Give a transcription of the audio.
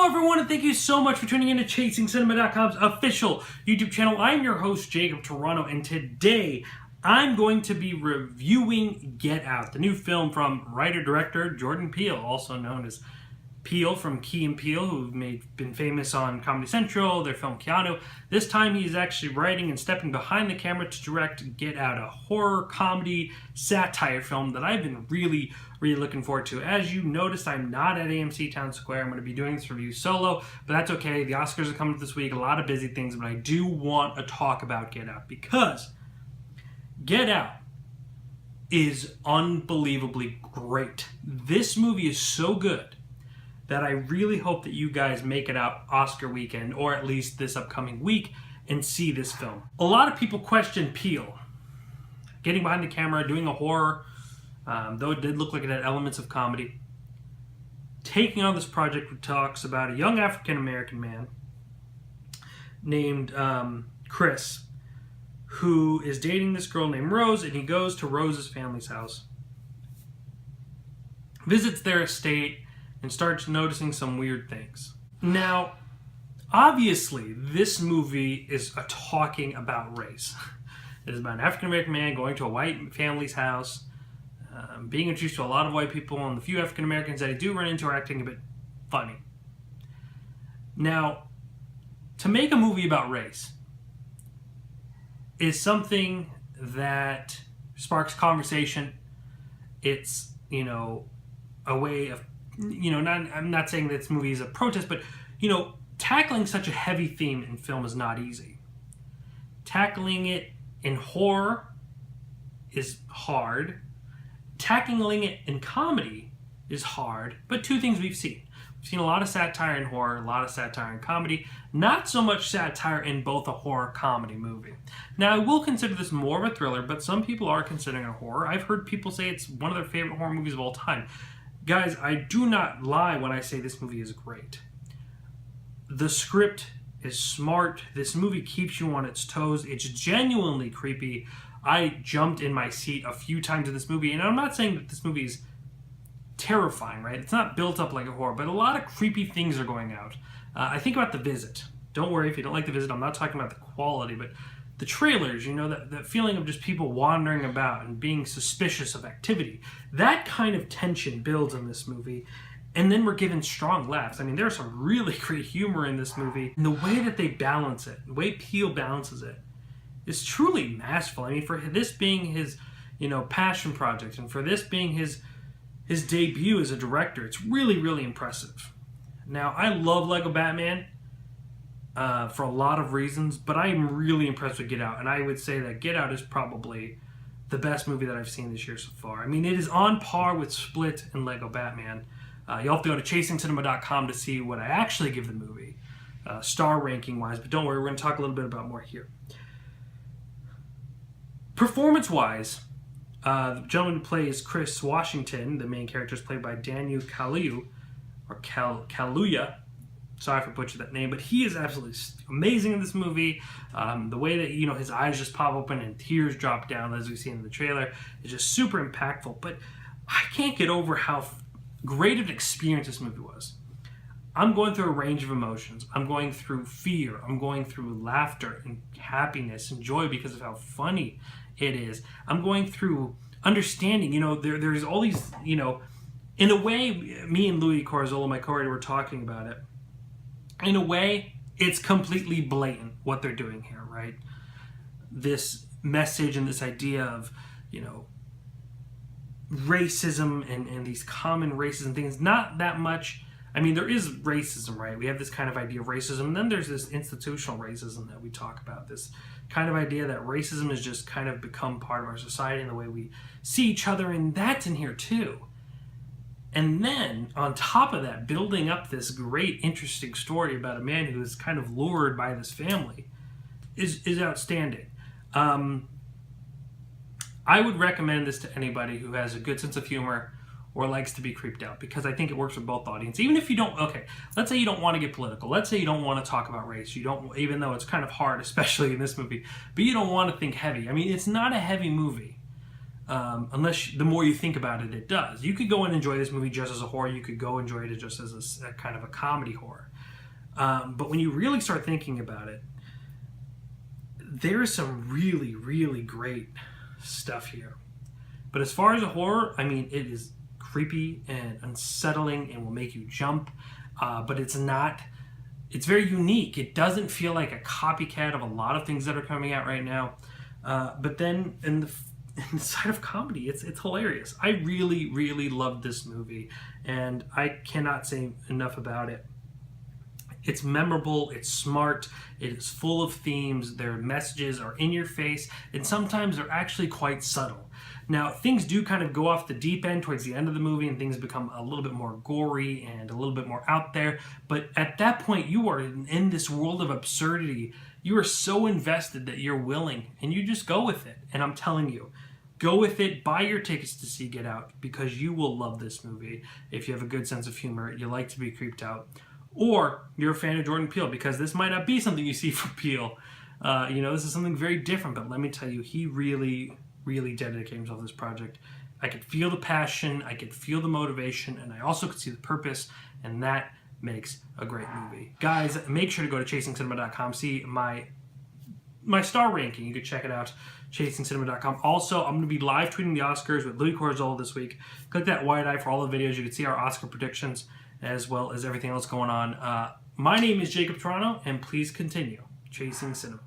Hello everyone, and thank you so much for tuning in to ChasingCinema.com's official YouTube channel. I'm your host, Jacob Tiranno, and today I'm going to be reviewing Get Out, the new film from writer-director Jordan Peele, also known as Peele from Key and Peele, who've been famous on Comedy Central, their film Tiranno. This time he's actually writing and stepping behind the camera to direct Get Out, a horror, comedy, satire film that I've been really looking forward to. As you noticed, I'm not at AMC Town Square. I'm going to be doing this review solo, but that's okay. The Oscars are coming this week, a lot of busy things, but I do want to talk about Get Out because Get Out is unbelievably great. This movie is so good that I really hope that you guys make it out Oscar weekend, or at least this upcoming week, and see this film. A lot of people question Peele getting behind the camera, doing a horror, though it did look like it had elements of comedy, taking on this project which talks about a young African-American man named Chris, who is dating this girl named Rose, and he goes to Rose's family's house, visits their estate, and starts noticing some weird things. Now, obviously, this movie is talking about race. It is about an African-American man going to a white family's house, being introduced to a lot of white people, and the few African-Americans that I do run into are acting a bit funny. Now, to make a movie about race is something that sparks conversation. It's, a way of, I'm not saying that this movie is a protest, but, tackling such a heavy theme in film is not easy. Tackling it in horror is hard. Tackling it in comedy is hard, but two things we've seen. We've seen a lot of satire in horror, a lot of satire in comedy, not so much satire in both a horror-comedy movie. Now, I will consider this more of a thriller, but some people are considering it a horror. I've heard people say it's one of their favorite horror movies of all time. Guys, I do not lie when I say this movie is great. The script is smart. This movie keeps you on its toes. It's genuinely creepy. I jumped in my seat a few times in this movie, and I'm not saying that this movie is terrifying, right? It's not built up like a horror, but a lot of creepy things are going out. I think about The Visit. Don't worry if you don't like The Visit. I'm not talking about the quality, but the trailers, that feeling of just people wandering about and being suspicious of activity. That kind of tension builds in this movie, and then we're given strong laughs. I mean, there's some really great humor in this movie, and the way that they balance it, the way Peele balances it, is truly masterful. I mean, for this being his, passion project, and for this being his debut as a director, it's really impressive. Now, I love Lego Batman for a lot of reasons, but I am really impressed with Get Out, and I would say that Get Out is probably the best movie that I've seen this year so far. I mean, it is on par with Split and Lego Batman. You'll have to go to ChasingCinema.com to see what I actually give the movie, star ranking-wise, but don't worry, we're going to talk a little bit about more here. Performance-wise, the gentleman who plays Chris Washington, the main character, is played by Daniel Kaluuya, or Kaluuya. Sorry if I butchered that name, but he is absolutely amazing in this movie. The way that, his eyes just pop open and tears drop down, as we see in the trailer, is just super impactful. But I can't get over how great of an experience this movie was. I'm going through a range of emotions. I'm going through fear. I'm going through laughter and happiness and joy because of how funny it is. I'm going through understanding, there's all these, in a way, me and Louis Corazzola, my co-writer, were talking about it. In a way, it's completely blatant what they're doing here, right? This message and this idea of, racism and these common racism things, not that much. I mean, there is racism, right? We have this kind of idea of racism, and then there's this institutional racism that we talk about, this kind of idea that racism has just kind of become part of our society and the way we see each other, and that's in here too. And then, on top of that, building up this great, interesting story about a man who is kind of lured by this family is outstanding. I would recommend this to anybody who has a good sense of humor or likes to be creeped out, because I think it works with both audiences. Even if you don't, let's say you don't want to get political. Let's say you don't want to talk about race. You don't, even though it's kind of hard, especially in this movie, but you don't want to think heavy. I mean, it's not a heavy movie. Unless the more you think about it, it does. You could go and enjoy this movie just as a horror. You could go enjoy it just as a kind of a comedy horror. But when you really start thinking about it, there is some really, really great stuff here. But as far as a horror, I mean, it is creepy and unsettling and will make you jump. But it's not, it's very unique. It doesn't feel like a copycat of a lot of things that are coming out right now. But then in the side of comedy, it's hilarious. I really, really loved this movie, and I cannot say enough about it. It's memorable, it's smart, it is full of themes, their messages are in your face, and sometimes they're actually quite subtle. Now, things do kind of go off the deep end towards the end of the movie, and things become a little bit more gory and a little bit more out there, but at that point, you are in this world of absurdity. You are so invested that you're willing, and you just go with it. And I'm telling you, go with it, buy your tickets to see Get Out, because you will love this movie if you have a good sense of humor, you like to be creeped out. Or you're a fan of Jordan Peele, because this might not be something you see from Peele. This is something very different, but let me tell you, he really, really dedicated himself to this project. I could feel the passion, I could feel the motivation, and I also could see the purpose, and that makes a great movie. Guys, make sure to go to chasingcinema.com, see my star ranking. You can check it out, chasingcinema.com. Also, I'm going to be live tweeting the Oscars with Louis Corzola this week. Click that wide eye for all the videos. You can see our Oscar predictions, as well as everything else going on. My name is Jacob Tiranno, and please continue chasing cinema.